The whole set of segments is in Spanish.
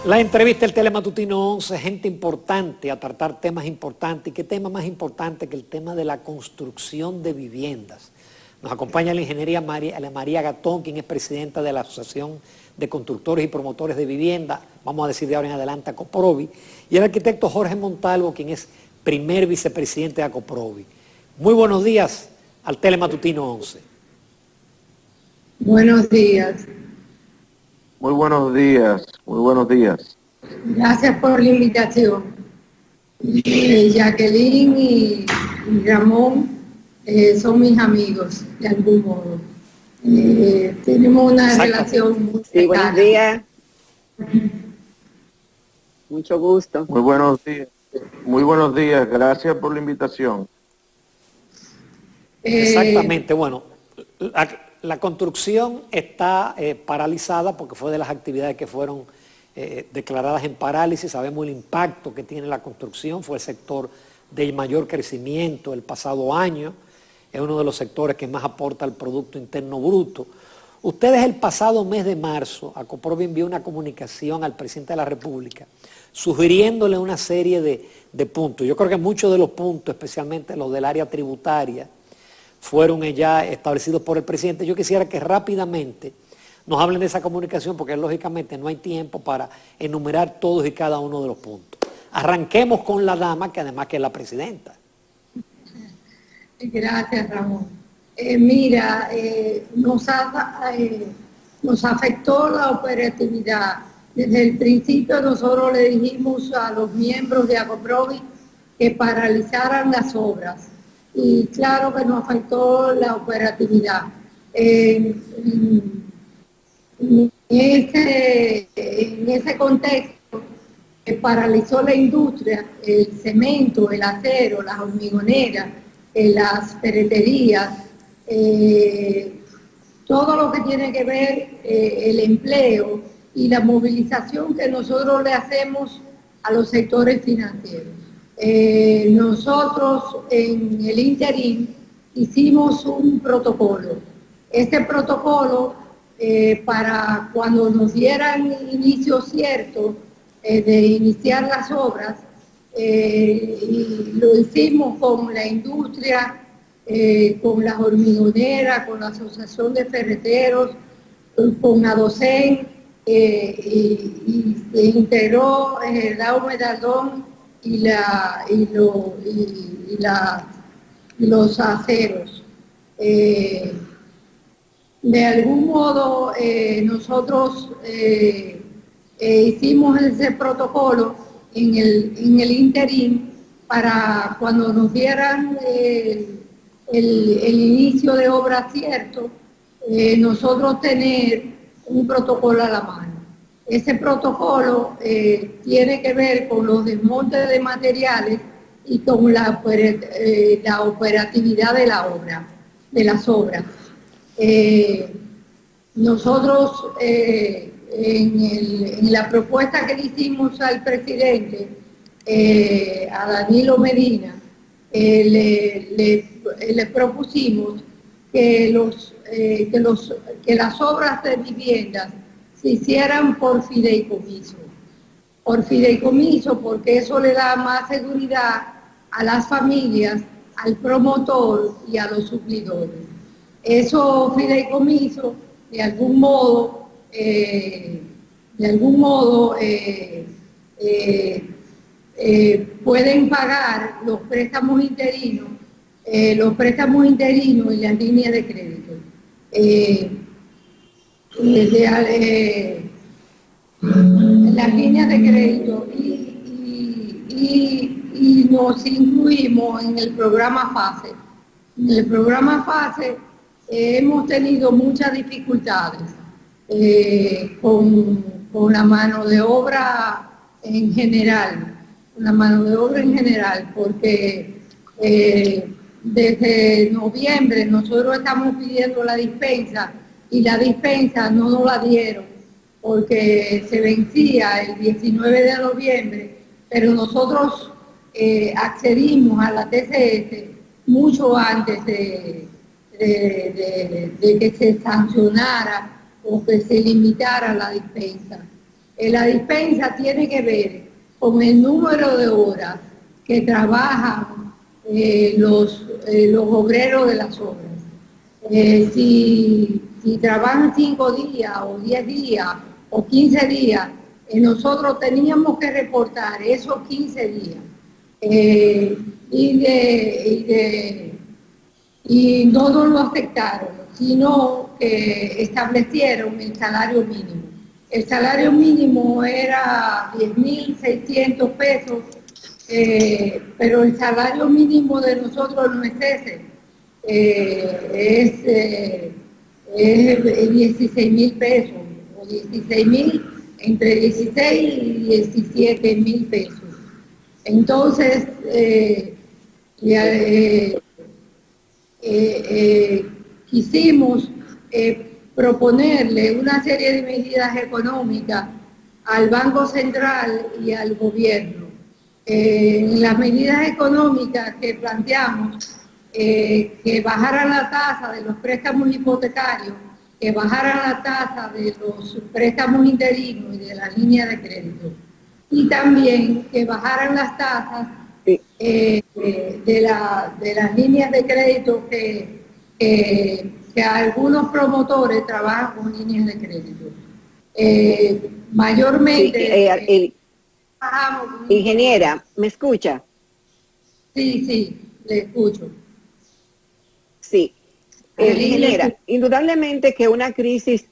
La entrevista del Telematutino 11, gente importante a tratar temas importantes. ¿Y qué tema más importante que el tema de la construcción de viviendas? Nos acompaña la ingeniera María Gatón, quien es presidenta de la Asociación de Constructores y Promotores de Vivienda, vamos a decir de ahora en adelante ACOPROVI, y el arquitecto Jorge Montalvo, quien es primer vicepresidente de ACOPROVI. Muy buenos días al Telematutino 11. Buenos días. Muy buenos días, muy buenos días. Gracias por la invitación. Jacqueline y Ramón son mis amigos, de algún modo. Tenemos una relación muy cercana. Sí, buenos días. Mucho gusto. Muy buenos días. Muy buenos días, gracias por la invitación. Exactamente, bueno, la construcción está paralizada porque fue de las actividades que fueron declaradas en parálisis. Sabemos el impacto que tiene la construcción, fue el sector de mayor crecimiento el pasado año, es uno de los sectores que más aporta al Producto Interno Bruto. Ustedes el pasado mes de marzo, ACOPROVI envió una comunicación al presidente de la República sugiriéndole una serie de puntos. Yo creo que muchos de los puntos, especialmente los del área tributaria, fueron ya establecidos por el presidente. Yo quisiera que rápidamente nos hablen de esa comunicación porque lógicamente no hay tiempo para enumerar todos y cada uno de los puntos. Arranquemos con la dama, que además que es la presidenta. Gracias, Ramón. Mira, nos afectó la operatividad. Desde el principio nosotros le dijimos a los miembros de ACOPROVI que paralizaran las obras. Y claro que nos afectó la operatividad. En ese contexto, paralizó la industria, el cemento, el acero, las hormigoneras, las ferreterías, todo lo que tiene que ver el empleo y la movilización que nosotros le hacemos a los sectores financieros. Nosotros en el interín hicimos un protocolo. Este protocolo, para cuando nos dieran inicio cierto de iniciar las obras, y lo hicimos con la industria, con las hormigoneras, con la Asociación de Ferreteros, con ADOCEN, y se integró la Medallón y los aceros. De algún modo nosotros hicimos ese protocolo en el interín para cuando nos dieran el inicio de obra cierto, nosotros tener un protocolo a la mano. Ese protocolo tiene que ver con los desmontes de materiales y con la operatividad de la obra, de las obras. Nosotros en la propuesta que le hicimos al presidente, a Danilo Medina, le propusimos que las obras de viviendas se hicieran por fideicomiso. Por fideicomiso, porque eso le da más seguridad a las familias, al promotor y a los suplidores. Eso fideicomiso, de algún modo, pueden pagar los préstamos interinos y las líneas de crédito. Las líneas de crédito y nos incluimos en el programa FASE. En el programa FASE hemos tenido muchas dificultades con la mano de obra en general, porque desde noviembre nosotros estamos pidiendo la dispensa y la dispensa no nos la dieron porque se vencía el 19 de noviembre, pero nosotros accedimos a la TCS mucho antes de que se sancionara o que se limitara la dispensa. La dispensa tiene que ver con el número de horas que trabajan los obreros de las obras. Si trabajan 5 días o 10 días o 15 días, nosotros teníamos que reportar esos 15 días. Y no nos lo aceptaron, sino que establecieron el salario mínimo. El salario mínimo era 10.600 pesos, pero el salario mínimo de nosotros no es ese, es 16.000 pesos, o 16.000, entre 16 y 17.000 pesos. Entonces, quisimos proponerle una serie de medidas económicas al Banco Central y al gobierno. Las medidas económicas que planteamos, que bajaran la tasa de los préstamos hipotecarios, que bajaran la tasa de los préstamos interinos y de las líneas de crédito, y también que bajaran las tasas de las líneas de crédito que algunos promotores trabajan con líneas de crédito. Mayormente... ingeniera, ¿me escucha? Sí, le escucho. Sí. Ingeniera, indudablemente que una crisis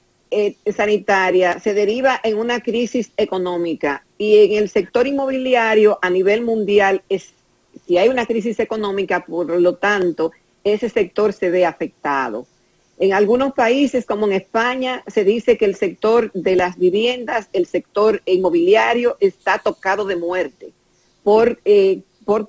sanitaria se deriva en una crisis económica, y en el sector inmobiliario a nivel mundial, si hay una crisis económica, por lo tanto, ese sector se ve afectado. En algunos países, como en España, se dice que el sector de las viviendas, el sector inmobiliario, está tocado de muerte por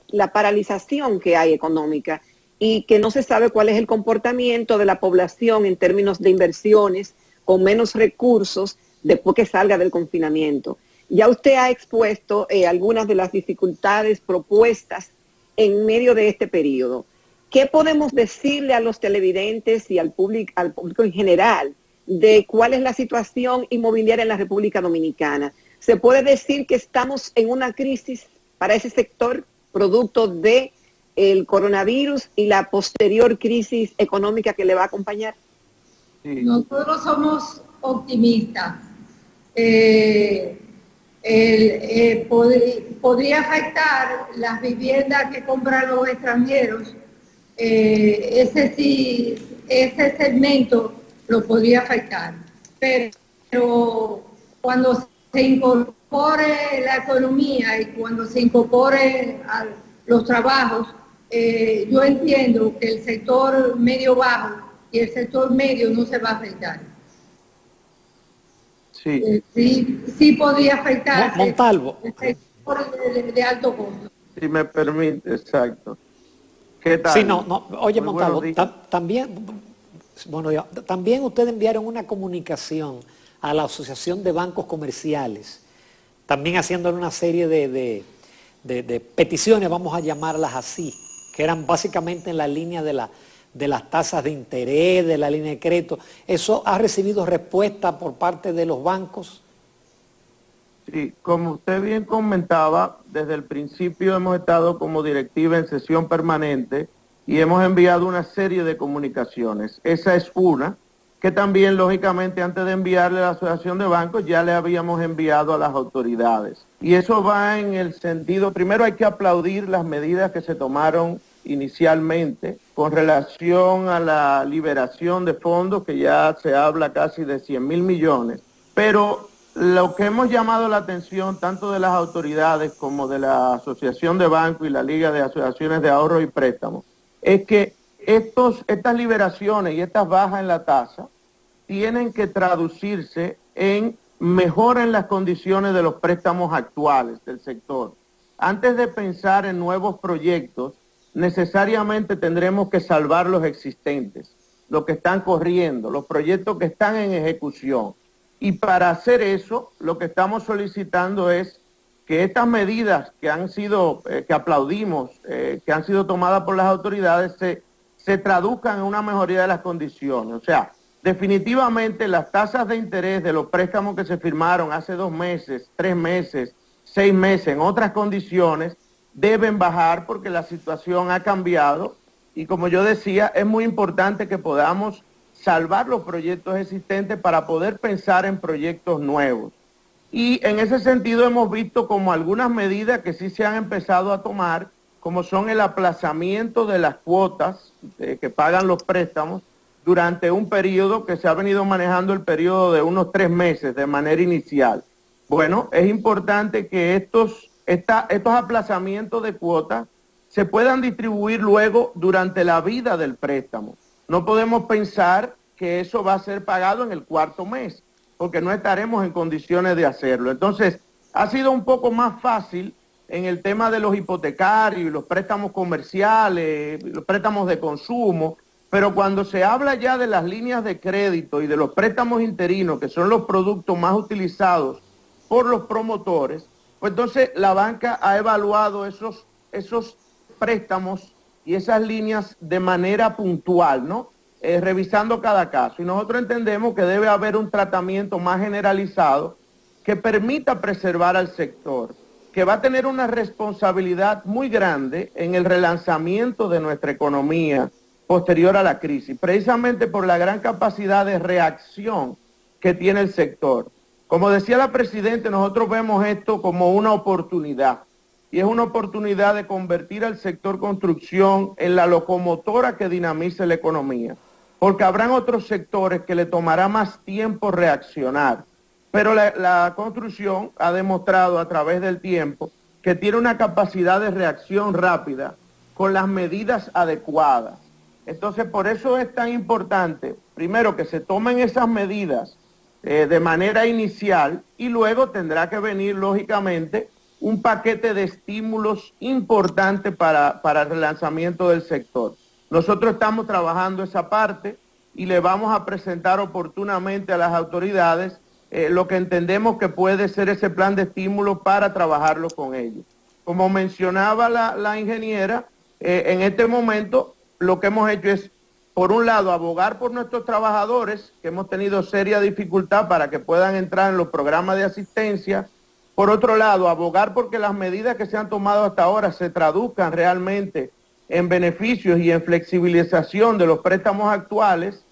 la paralización que hay económica, y que no se sabe cuál es el comportamiento de la población en términos de inversiones con menos recursos después que salga del confinamiento. Ya usted ha expuesto algunas de las dificultades propuestas en medio de este periodo. ¿Qué podemos decirle a los televidentes y al público en general de cuál es la situación inmobiliaria en la República Dominicana? ¿Se puede decir que estamos en una crisis para ese sector, producto de el coronavirus y la posterior crisis económica que le va a acompañar? Sí. Nosotros somos optimistas. Podría afectar las viviendas que compran los extranjeros. Ese segmento lo podría afectar, pero cuando se incorpore la economía y cuando se incorpore a los trabajos, yo entiendo que el sector medio-bajo y el sector medio no se va a afectar. Sí. Sí podría afectar Montalvo. el sector de alto costo. Si me permite, exacto. ¿Qué tal? Sí, oye, muy Montalvo, también ustedes enviaron una comunicación a la Asociación de Bancos Comerciales, también haciéndole una serie de peticiones, vamos a llamarlas así, que eran básicamente en la línea de las tasas de interés, de la línea de crédito. ¿Eso ha recibido respuesta por parte de los bancos? Sí, como usted bien comentaba, desde el principio hemos estado como directiva en sesión permanente y hemos enviado una serie de comunicaciones. Esa es una, que también lógicamente antes de enviarle a la Asociación de Bancos ya le habíamos enviado a las autoridades. Y eso va en el sentido, primero hay que aplaudir las medidas que se tomaron inicialmente con relación a la liberación de fondos, que ya se habla casi de 100.000 millones, pero lo que hemos llamado la atención tanto de las autoridades como de la Asociación de Bancos y la Liga de Asociaciones de Ahorro y Préstamos es que estas liberaciones y estas bajas en la tasa tienen que traducirse en mejora en las condiciones de los préstamos actuales del sector. Antes de pensar en nuevos proyectos, necesariamente tendremos que salvar los existentes, los que están corriendo, los proyectos que están en ejecución. Y para hacer eso, lo que estamos solicitando es que estas medidas que han sido, que aplaudimos, que han sido tomadas por las autoridades, se traduzcan en una mejoría de las condiciones. O sea, definitivamente las tasas de interés de los préstamos que se firmaron hace 2 meses, 3 meses, 6 meses, en otras condiciones, deben bajar porque la situación ha cambiado y como yo decía, es muy importante que podamos salvar los proyectos existentes para poder pensar en proyectos nuevos. Y en ese sentido hemos visto como algunas medidas que sí se han empezado a tomar, como son el aplazamiento de las cuotas que pagan los préstamos durante un periodo que se ha venido manejando el periodo de unos 3 meses de manera inicial. Bueno, es importante que estos aplazamientos de cuotas se puedan distribuir luego durante la vida del préstamo. No podemos pensar que eso va a ser pagado en el 4º mes, porque no estaremos en condiciones de hacerlo. Entonces, ha sido un poco más fácil en el tema de los hipotecarios, los préstamos comerciales, los préstamos de consumo, pero cuando se habla ya de las líneas de crédito y de los préstamos interinos, que son los productos más utilizados por los promotores, pues entonces la banca ha evaluado esos préstamos y esas líneas de manera puntual, ¿no? Revisando cada caso. Y nosotros entendemos que debe haber un tratamiento más generalizado que permita preservar al sector, que va a tener una responsabilidad muy grande en el relanzamiento de nuestra economía posterior a la crisis, precisamente por la gran capacidad de reacción que tiene el sector. Como decía la Presidenta, nosotros vemos esto como una oportunidad, y es una oportunidad de convertir al sector construcción en la locomotora que dinamice la economía, porque habrán otros sectores que le tomará más tiempo reaccionar, pero la construcción ha demostrado a través del tiempo que tiene una capacidad de reacción rápida con las medidas adecuadas. Entonces, por eso es tan importante, primero, que se tomen esas medidas de manera inicial y luego tendrá que venir, lógicamente, un paquete de estímulos importante para el relanzamiento del sector. Nosotros estamos trabajando esa parte y le vamos a presentar oportunamente a las autoridades lo que entendemos que puede ser ese plan de estímulo para trabajarlo con ellos. Como mencionaba la ingeniera, en este momento lo que hemos hecho es, por un lado, abogar por nuestros trabajadores, que hemos tenido seria dificultad para que puedan entrar en los programas de asistencia. Por otro lado, abogar porque las medidas que se han tomado hasta ahora se traduzcan realmente en beneficios y en flexibilización de los préstamos actuales.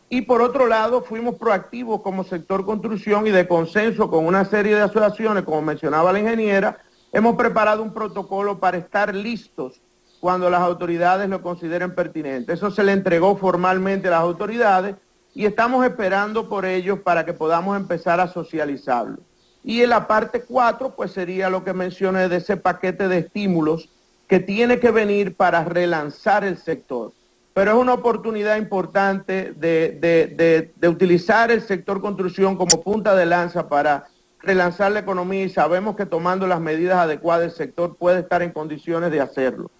Y por otro lado, fuimos proactivos como sector construcción y de consenso con una serie de asociaciones, como mencionaba la ingeniera, hemos preparado un protocolo para estar listos cuando las autoridades lo consideren pertinente. Eso se le entregó formalmente a las autoridades y estamos esperando por ellos para que podamos empezar a socializarlo. Y en la parte 4, pues sería lo que mencioné de ese paquete de estímulos que tiene que venir para relanzar el sector. Pero es una oportunidad importante de utilizar el sector construcción como punta de lanza para relanzar la economía y sabemos que tomando las medidas adecuadas el sector puede estar en condiciones de hacerlo.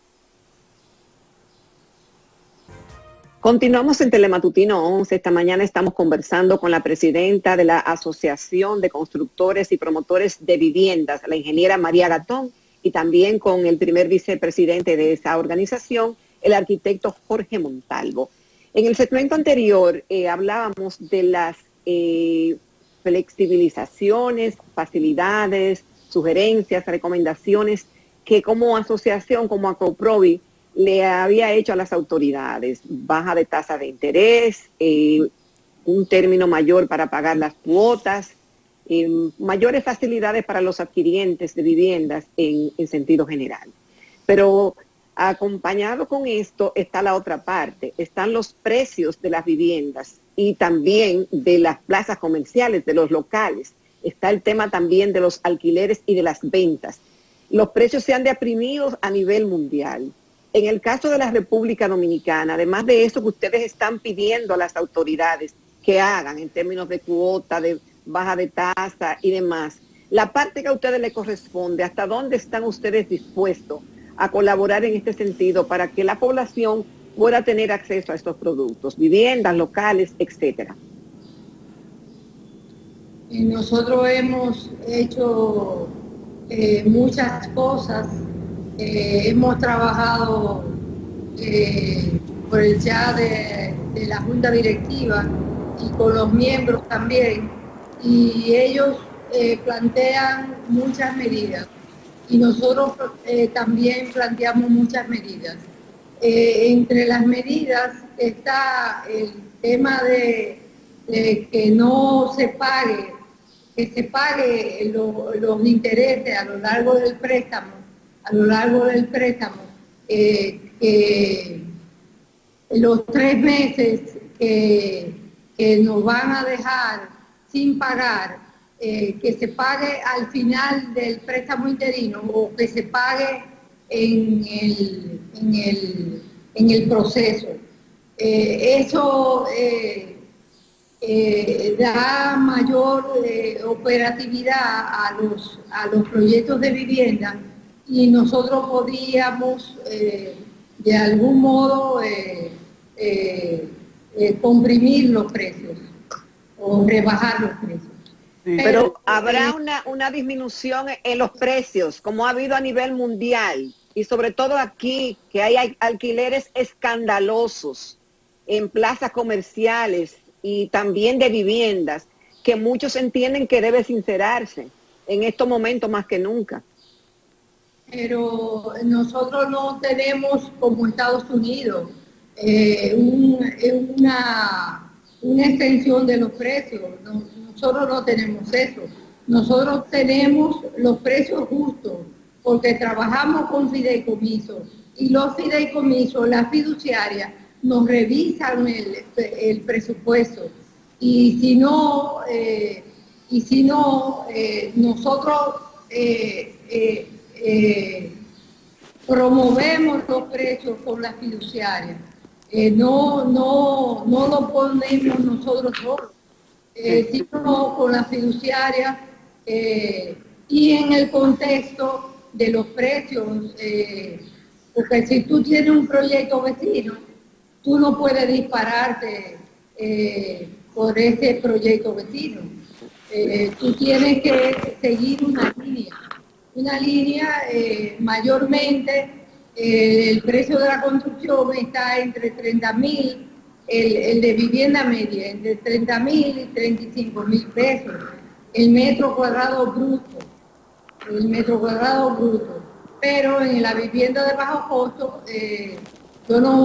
Continuamos en Telematutino 11. Esta mañana estamos conversando con la presidenta de la Asociación de Constructores y Promotores de Viviendas, la ingeniera María Gatón, y también con el primer vicepresidente de esa organización, el arquitecto Jorge Montalvo. En el segmento anterior hablábamos de las flexibilizaciones, facilidades, sugerencias, recomendaciones que como asociación, como ACOPROVI, le había hecho a las autoridades: baja de tasa de interés, un término mayor para pagar las cuotas, mayores facilidades para los adquirientes de viviendas en sentido general. Pero acompañado con esto está la otra parte, están los precios de las viviendas y también de las plazas comerciales, de los locales. Está el tema también de los alquileres y de las ventas. Los precios se han deprimido a nivel mundial. En el caso de la República Dominicana, además de eso que ustedes están pidiendo a las autoridades que hagan en términos de cuota, de baja de tasa y demás, la parte que a ustedes les corresponde, ¿hasta dónde están ustedes dispuestos a colaborar en este sentido para que la población pueda tener acceso a estos productos, viviendas, locales, etcétera? Nosotros hemos hecho muchas cosas. Hemos trabajado por el chat de la Junta Directiva y con los miembros también, y ellos plantean muchas medidas y nosotros también planteamos muchas medidas. Entre las medidas está el tema de que no se pague, que se pague los intereses a lo largo del préstamo, que los 3 meses que nos van a dejar sin pagar, que se pague al final del préstamo interino o que se pague en el proceso. Eso da mayor operatividad a los proyectos de vivienda y nosotros podíamos de algún modo comprimir los precios o rebajar los precios. Sí. Pero habrá una disminución en los precios, como ha habido a nivel mundial, y sobre todo aquí, que hay alquileres escandalosos en plazas comerciales y también de viviendas, que muchos entienden que debe sincerarse en estos momentos más que nunca. Pero nosotros no tenemos, como Estados Unidos, una extensión de los precios. Nosotros no tenemos eso. Nosotros tenemos los precios justos porque trabajamos con fideicomisos y los fideicomisos, las fiduciarias, nos revisan el presupuesto y si no, nosotros promovemos los precios con las fiduciarias. No lo ponemos nosotros solos, sino con las fiduciarias y en el contexto de los precios, porque si tú tienes un proyecto vecino, tú no puedes dispararte por ese proyecto vecino. Tú tienes que seguir una línea mayormente. El precio de la construcción está entre 30.000, el de vivienda media, entre 30.000 y 35.000 pesos, el metro cuadrado bruto. Pero en la vivienda de bajo costo, yo no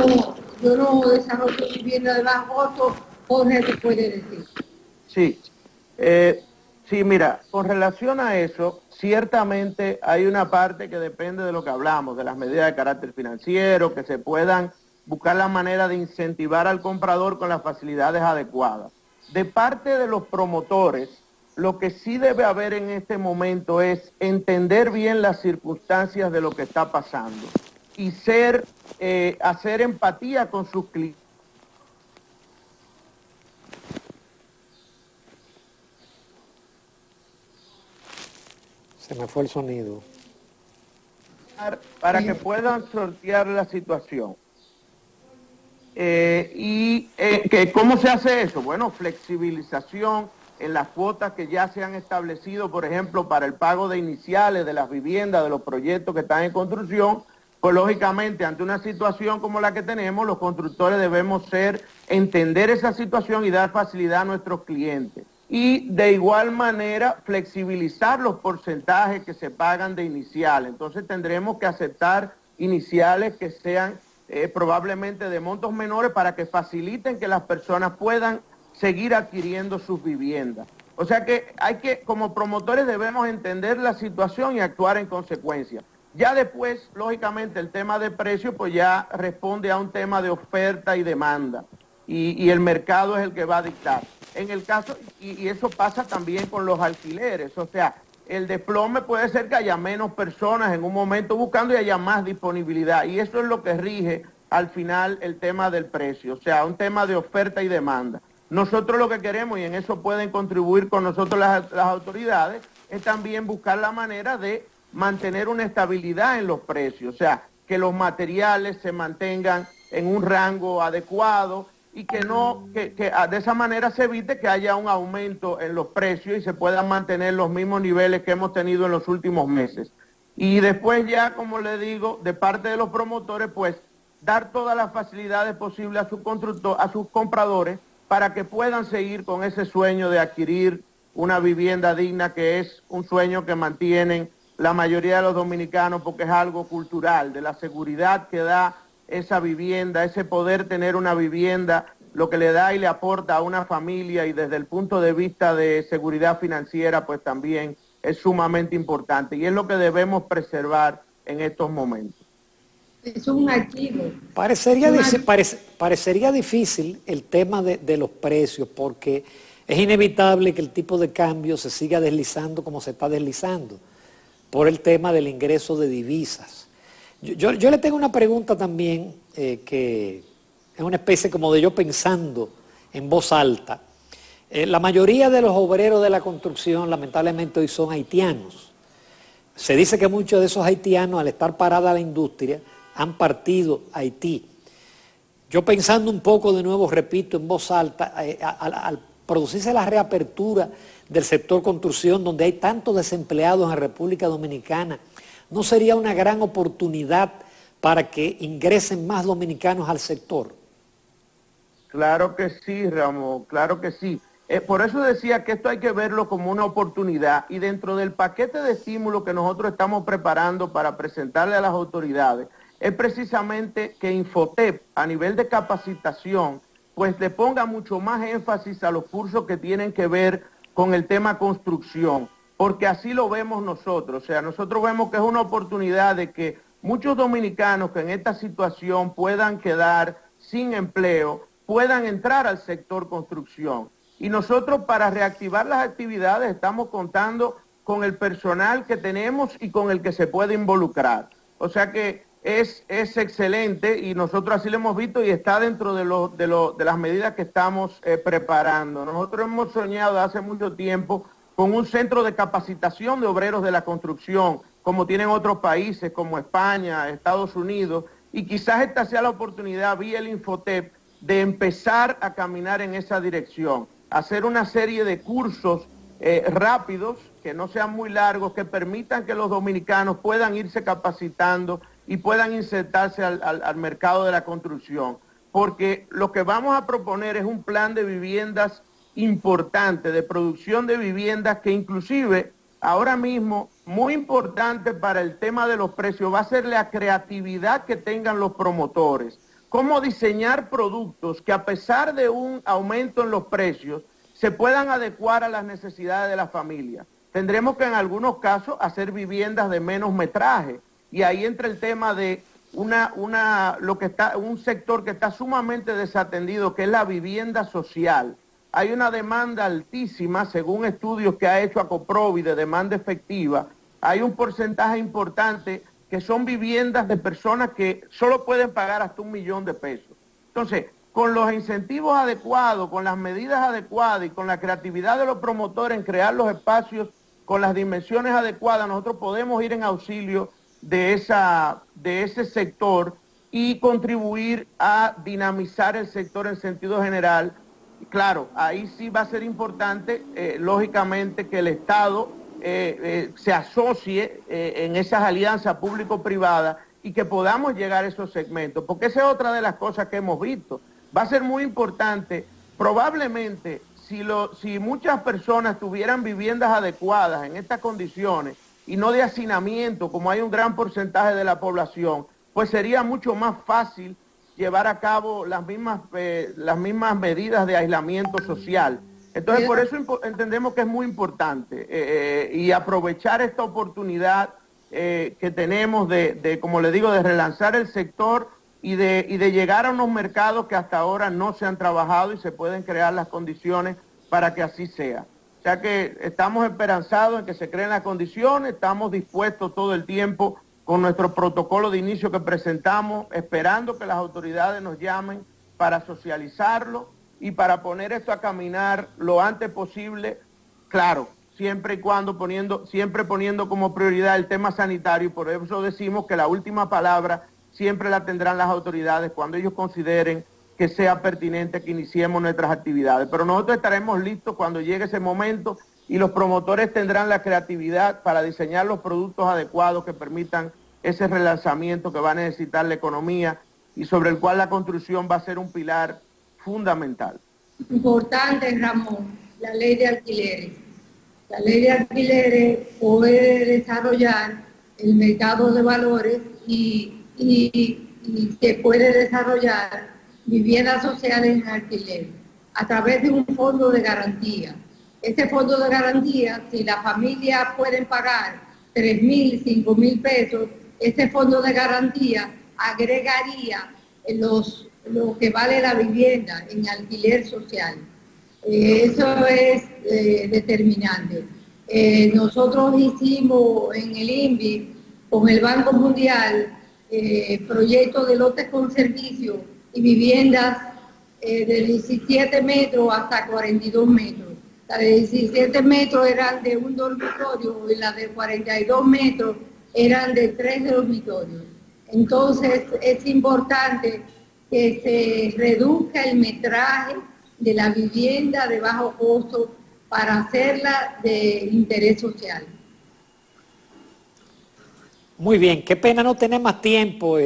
desarrollo vivienda de bajo costo. Jorge te puede decir. Sí. Sí, mira, con relación a eso, ciertamente hay una parte que depende de lo que hablamos, de las medidas de carácter financiero, que se puedan buscar la manera de incentivar al comprador con las facilidades adecuadas. De parte de los promotores, lo que sí debe haber en este momento es entender bien las circunstancias de lo que está pasando y hacer empatía con sus clientes. Se me fue el sonido. Para que puedan sortear la situación. ¿Cómo se hace eso? Bueno, flexibilización en las cuotas que ya se han establecido, por ejemplo, para el pago de iniciales de las viviendas, de los proyectos que están en construcción. Pues lógicamente, ante una situación como la que tenemos, los constructores debemos entender esa situación y dar facilidad a nuestros clientes. Y de igual manera flexibilizar los porcentajes que se pagan de iniciales. Entonces tendremos que aceptar iniciales que sean probablemente de montos menores para que faciliten que las personas puedan seguir adquiriendo sus viviendas. O sea que como promotores debemos entender la situación y actuar en consecuencia. Ya después, lógicamente, el tema de precios pues ya responde a un tema de oferta y demanda. Y el mercado es el que va a dictar. En el caso, y eso pasa también con los alquileres, o sea, el desplome puede ser que haya menos personas en un momento buscando y haya más disponibilidad, y eso es lo que rige al final el tema del precio, o sea, un tema de oferta y demanda. Nosotros lo que queremos, y en eso pueden contribuir con nosotros las autoridades, es también buscar la manera de mantener una estabilidad en los precios, o sea, que los materiales se mantengan en un rango adecuado, y que de esa manera se evite que haya un aumento en los precios y se puedan mantener los mismos niveles que hemos tenido en los últimos meses. Y después ya, como le digo, de parte de los promotores, pues dar todas las facilidades posibles a sus compradores para que puedan seguir con ese sueño de adquirir una vivienda digna, que es un sueño que mantienen la mayoría de los dominicanos, porque es algo cultural, de la seguridad que da esa vivienda, ese poder tener una vivienda, lo que le da y le aporta a una familia, y desde el punto de vista de seguridad financiera, pues también es sumamente importante, y es lo que debemos preservar en estos momentos. Es un activo. Parecería difícil el tema de los precios, porque es inevitable que el tipo de cambio se siga deslizando como se está deslizando por el tema del ingreso de divisas. Yo le tengo una pregunta también, que es una especie como de yo pensando en voz alta. La mayoría de los obreros de la construcción lamentablemente hoy son haitianos. Se dice que muchos de esos haitianos, al estar parada la industria, han partido a Haití. Yo pensando un poco de nuevo, repito, en voz alta, al producirse la reapertura del sector construcción, donde hay tantos desempleados en la República Dominicana, ¿no sería una gran oportunidad para que ingresen más dominicanos al sector? Claro que sí, Ramón, claro que sí. Por eso decía que esto hay que verlo como una oportunidad, y dentro del paquete de estímulo que nosotros estamos preparando para presentarle a las autoridades, es precisamente que Infotep, a nivel de capacitación, pues le ponga mucho más énfasis a los cursos que tienen que ver con el tema construcción, porque así lo vemos nosotros. O sea, nosotros vemos que es una oportunidad de que muchos dominicanos que en esta situación puedan quedar sin empleo, puedan entrar al sector construcción. Y nosotros, para reactivar las actividades, estamos contando con el personal que tenemos y con el que se puede involucrar. O sea que es excelente, y nosotros así lo hemos visto, y está dentro de las medidas que estamos preparando. Nosotros hemos soñado hace mucho tiempo con un centro de capacitación de obreros de la construcción, como tienen otros países como España, Estados Unidos, y quizás esta sea la oportunidad vía el Infotep de empezar a caminar en esa dirección, hacer una serie de cursos rápidos, que no sean muy largos, que permitan que los dominicanos puedan irse capacitando y puedan insertarse al mercado de la construcción, porque lo que vamos a proponer es un plan de viviendas importante, de producción de viviendas, que inclusive ahora mismo, muy importante para el tema de los precios, va a ser la creatividad que tengan los promotores, cómo diseñar productos que, a pesar de un aumento en los precios, se puedan adecuar a las necesidades de la familia. Tendremos que en algunos casos hacer viviendas de menos metraje, y ahí entra el tema de un sector que está sumamente desatendido, que es la vivienda social. Hay una demanda altísima, según estudios que ha hecho Acoprovi de demanda efectiva. Hay un porcentaje importante que son viviendas de personas que solo pueden pagar hasta $1 millón de pesos. Entonces, con los incentivos adecuados, con las medidas adecuadas y con la creatividad de los promotores en crear los espacios con las dimensiones adecuadas, nosotros podemos ir en auxilio de ese sector y contribuir a dinamizar el sector en sentido general. Claro, ahí sí va a ser importante, lógicamente, que el Estado se asocie en esas alianzas público-privadas y que podamos llegar a esos segmentos, porque esa es otra de las cosas que hemos visto. Va a ser muy importante, probablemente, si muchas personas tuvieran viviendas adecuadas en estas condiciones y no de hacinamiento, como hay un gran porcentaje de la población, pues sería mucho más fácil llevar a cabo las mismas medidas de aislamiento social. Entonces, por eso entendemos que es muy importante y aprovechar esta oportunidad que tenemos como le digo, de relanzar el sector y de llegar a unos mercados que hasta ahora no se han trabajado, y se pueden crear las condiciones para que así sea. O sea que estamos esperanzados en que se creen las condiciones, estamos dispuestos todo el tiempo con nuestro protocolo de inicio que presentamos, esperando que las autoridades nos llamen para socializarlo y para poner esto a caminar lo antes posible, claro, siempre y cuando siempre poniendo como prioridad el tema sanitario, y por eso decimos que la última palabra siempre la tendrán las autoridades cuando ellos consideren que sea pertinente que iniciemos nuestras actividades. Pero nosotros estaremos listos cuando llegue ese momento, y los promotores tendrán la creatividad para diseñar los productos adecuados que permitan ese relanzamiento que va a necesitar la economía y sobre el cual la construcción va a ser un pilar fundamental. importante, Ramón, la ley de alquileres. La ley de alquileres puede desarrollar el mercado de valores y se puede desarrollar viviendas sociales en alquiler a través de un fondo de garantía. Este fondo de garantía, si la familia pueden pagar 3.000, 5.000 pesos, este fondo de garantía agregaría lo que vale la vivienda en alquiler social. Eso es determinante. Nosotros hicimos en el INVI, con el Banco Mundial, proyectos de lotes con servicio y viviendas de 17 metros hasta 42 metros. Las de 17 metros eran de un dormitorio y las de 42 metros eran de 3 dormitorios. Entonces es importante que se reduzca el metraje de la vivienda de bajo costo para hacerla de interés social. Muy bien, qué pena no tener más tiempo,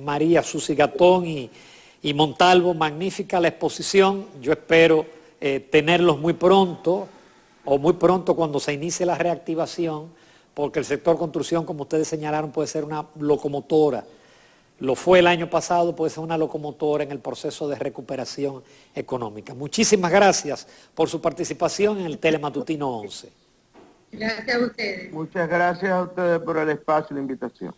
María, Susi Gatón y Montalvo, magnífica la exposición. Yo espero tenerlos muy pronto, o muy pronto cuando se inicie la reactivación, porque el sector construcción, como ustedes señalaron, puede ser una locomotora. Lo fue el año pasado, puede ser una locomotora en el proceso de recuperación económica. Muchísimas gracias por su participación en el Telematutino 11. Gracias a ustedes. Muchas gracias a ustedes por el espacio y la invitación.